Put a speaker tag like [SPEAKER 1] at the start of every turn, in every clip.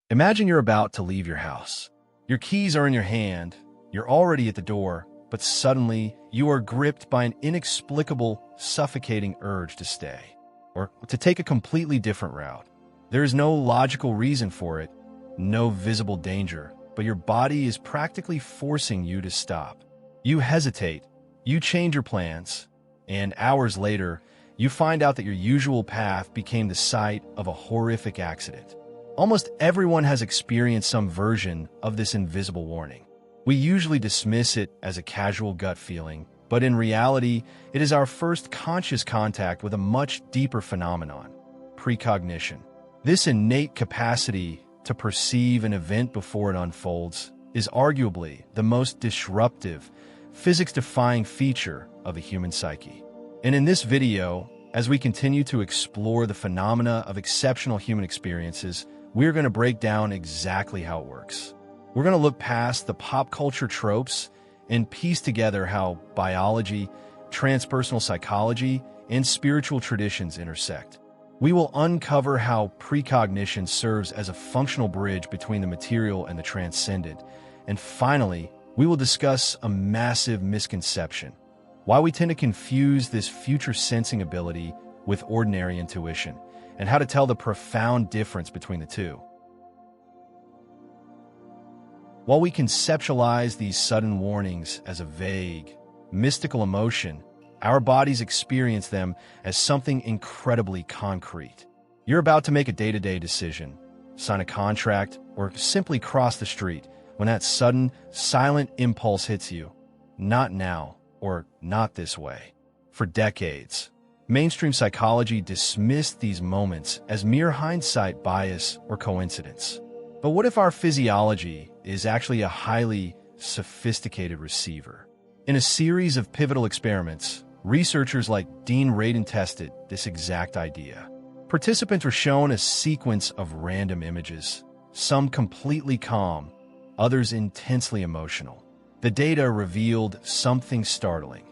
[SPEAKER 1] Imagine you're about to leave your house. Your keys are in your hand, you're already at the door, but suddenly you are gripped by an inexplicable, suffocating urge to stay, or to take a completely different route. There is no logical reason for it, no visible danger, but your body is practically forcing you to stop. You hesitate, you change your plans, and hours later, you find out that your usual path became the site of a horrific accident. Almost everyone has experienced some version of this invisible warning. We usually dismiss it as a casual gut feeling, but in reality, it is our first conscious contact with a much deeper phenomenon: precognition. This innate capacity to perceive an event before it unfolds is arguably the most disruptive, physics-defying feature of the human psyche. And in this video, as we continue to explore the phenomena of exceptional human experiences, we're going to break down exactly how it works. We're going to look past the pop culture tropes and piece together how biology, transpersonal psychology, and spiritual traditions intersect. We will uncover how precognition serves as a functional bridge between the material and the transcendent. And finally, we will discuss a massive misconception: why we tend to confuse this future sensing ability with ordinary intuition, and how to tell the profound difference between the two. While we conceptualize these sudden warnings as a vague, mystical emotion, our bodies experience them as something incredibly concrete. You're about to make a day-to-day decision, sign a contract, or simply cross the street when that sudden, silent impulse hits you. Not now, or not this way. For decades, mainstream psychology dismissed these moments as mere hindsight bias or coincidence. But what if our physiology is actually a highly sophisticated receiver? In a series of pivotal experiments, researchers like Dean Radin tested this exact idea. Participants were shown a sequence of random images, some completely calm, others intensely emotional. The data revealed something startling.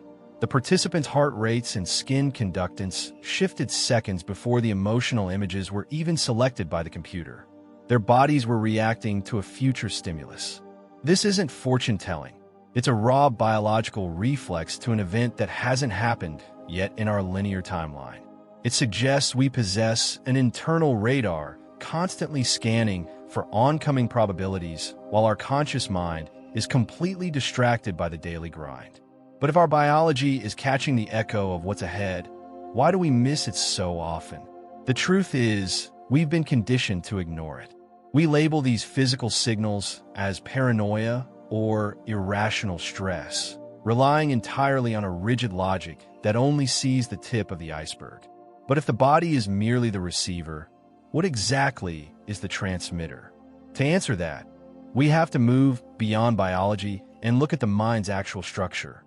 [SPEAKER 1] The participants' heart rates and skin conductance shifted seconds before the emotional images were even selected by the computer. Their bodies were reacting to a future stimulus. This isn't fortune-telling. It's a raw biological reflex to an event that hasn't happened yet in our linear timeline. It suggests we possess an internal radar constantly scanning for oncoming probabilities while our conscious mind is completely distracted by the daily grind. But if our biology is catching the echo of what's ahead, why do we miss it so often? The truth is, we've been conditioned to ignore it. We label these physical signals as paranoia or irrational stress, relying entirely on a rigid logic that only sees the tip of the iceberg. But if the body is merely the receiver, what exactly is the transmitter? To answer that, we have to move beyond biology and look at the mind's actual structure.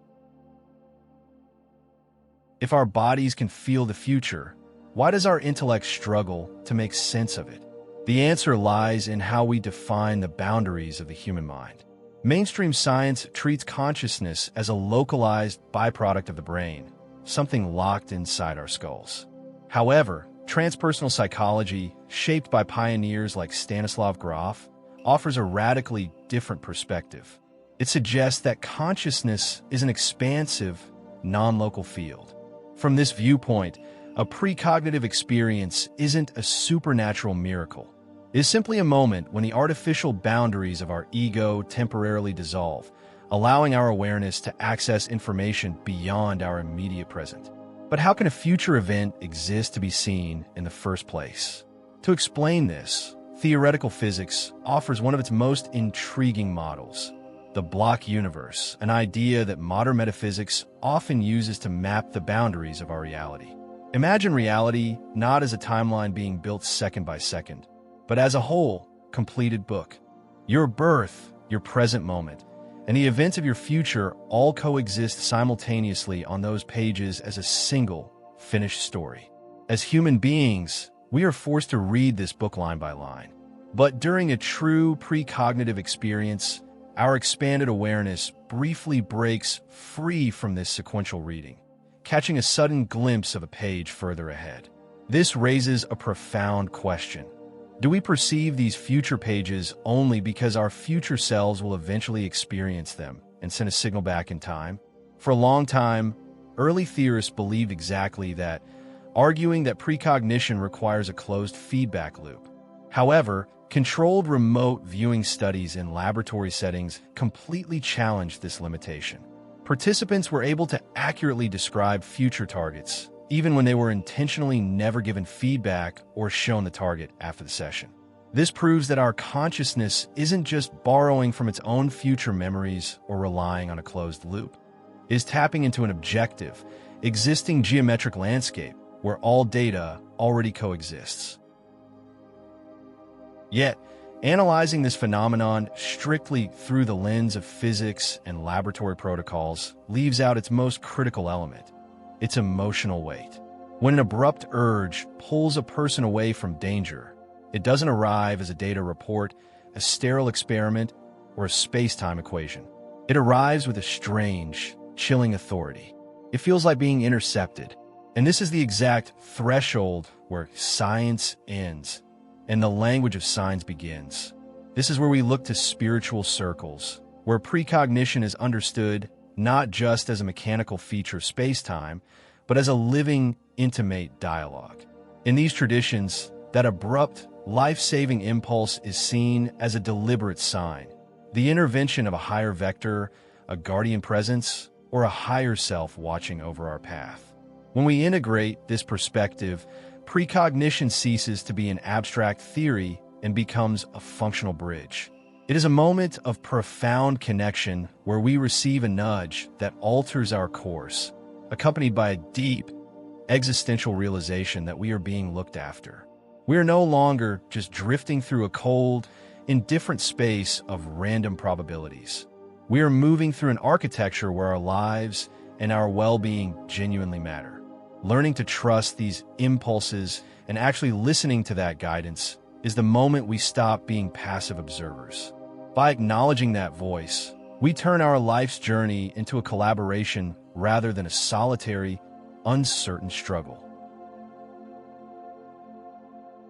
[SPEAKER 1] If our bodies can feel the future, why does our intellect struggle to make sense of it? The answer lies in how we define the boundaries of the human mind. Mainstream science treats consciousness as a localized byproduct of the brain, something locked inside our skulls. However, transpersonal psychology, shaped by pioneers like Stanislav Grof, offers a radically different perspective. It suggests that consciousness is an expansive, non-local field. From this viewpoint, a precognitive experience isn't a supernatural miracle. It is simply a moment when the artificial boundaries of our ego temporarily dissolve, allowing our awareness to access information beyond our immediate present. But how can a future event exist to be seen in the first place? To explain this, theoretical physics offers one of its most intriguing models: the block universe, an idea that modern metaphysics often uses to map the boundaries of our reality. Imagine reality not as a timeline being built second by second, but as a whole, completed book. Your birth, your present moment, and the events of your future all coexist simultaneously on those pages as a single, finished story. As human beings, we are forced to read this book line by line. But during a true precognitive experience, our expanded awareness briefly breaks free from this sequential reading, catching a sudden glimpse of a page further ahead. This raises a profound question. Do we perceive these future pages only because our future selves will eventually experience them and send a signal back in time? For a long time, early theorists believed exactly that, arguing that precognition requires a closed feedback loop. However, controlled remote viewing studies in laboratory settings completely challenged this limitation. Participants were able to accurately describe future targets, even when they were intentionally never given feedback or shown the target after the session. This proves that our consciousness isn't just borrowing from its own future memories or relying on a closed loop. It is tapping into an objective, existing geometric landscape where all data already coexists. Yet, analyzing this phenomenon strictly through the lens of physics and laboratory protocols leaves out its most critical element: its emotional weight. When an abrupt urge pulls a person away from danger, it doesn't arrive as a data report, a sterile experiment, or a space-time equation. It arrives with a strange, chilling authority. It feels like being intercepted. And this is the exact threshold where science ends and the language of signs begins. This is where we look to spiritual circles, where precognition is understood not just as a mechanical feature of space-time, but as a living, intimate dialogue. In these traditions, that abrupt, life-saving impulse is seen as a deliberate sign, the intervention of a higher vector, a guardian presence, or a higher self watching over our path. When we integrate this perspective, precognition ceases to be an abstract theory and becomes a functional bridge. It is a moment of profound connection where we receive a nudge that alters our course, accompanied by a deep, existential realization that we are being looked after. We are no longer just drifting through a cold, indifferent space of random probabilities. We are moving through an architecture where our lives and our well-being genuinely matter. Learning to trust these impulses and actually listening to that guidance is the moment we stop being passive observers. By acknowledging that voice, we turn our life's journey into a collaboration rather than a solitary, uncertain struggle.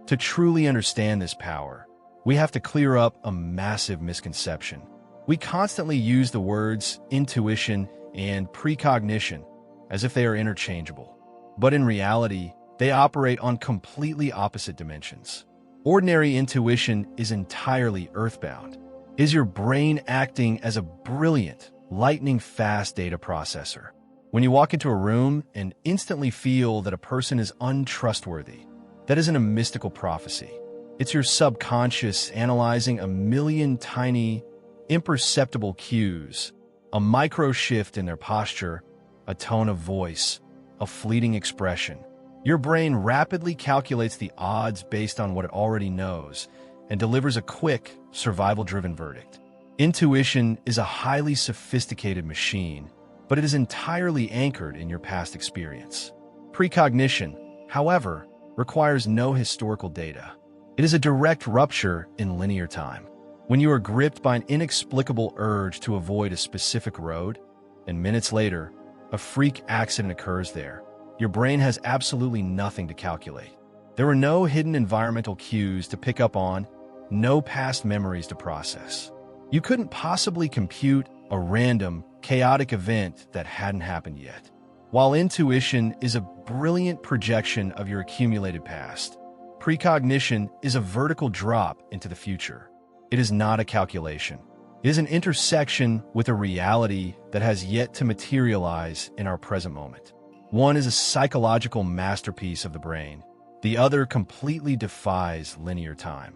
[SPEAKER 1] To truly understand this power, we have to clear up a massive misconception. We constantly use the words intuition and precognition as if they are interchangeable. But in reality, they operate on completely opposite dimensions. Ordinary intuition is entirely earthbound. Is your brain acting as a brilliant, lightning-fast data processor? When you walk into a room and instantly feel that a person is untrustworthy, that isn't a mystical prophecy. It's your subconscious analyzing a million tiny, imperceptible cues, a micro shift in their posture, a tone of voice, a fleeting expression. Your brain rapidly calculates the odds based on what it already knows and delivers a quick, survival-driven verdict. Intuition is a highly sophisticated machine, but it is entirely anchored in your past experience. Precognition, however, requires no historical data. It is a direct rupture in linear time. When you are gripped by an inexplicable urge to avoid a specific road, and minutes later, a freak accident occurs there, your brain has absolutely nothing to calculate. There were no hidden environmental cues to pick up on, no past memories to process. You couldn't possibly compute a random, chaotic event that hadn't happened yet. While intuition is a brilliant projection of your accumulated past, precognition is a vertical drop into the future. It is not a calculation. It is an intersection with a reality that has yet to materialize in our present moment. One is a psychological masterpiece of the brain. The other completely defies linear time.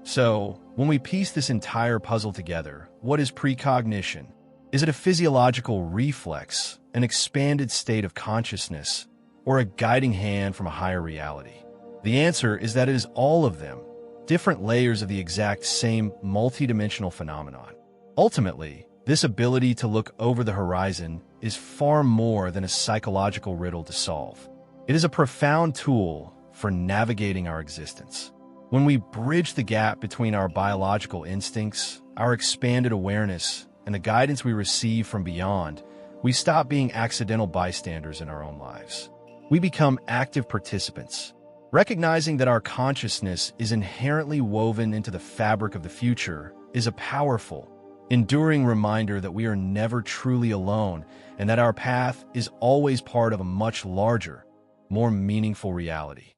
[SPEAKER 1] So, when we piece this entire puzzle together, what is precognition? Is it a physiological reflex, an expanded state of consciousness, or a guiding hand from a higher reality? The answer is that it is all of them, different layers of the exact same multidimensional phenomenon. Ultimately, this ability to look over the horizon is far more than a psychological riddle to solve. It is a profound tool for navigating our existence. When we bridge the gap between our biological instincts, our expanded awareness, and the guidance we receive from beyond, we stop being accidental bystanders in our own lives. We become active participants, Recognizing that our consciousness is inherently woven into the fabric of the future is a powerful, enduring reminder that we are never truly alone and that our path is always part of a much larger, more meaningful reality.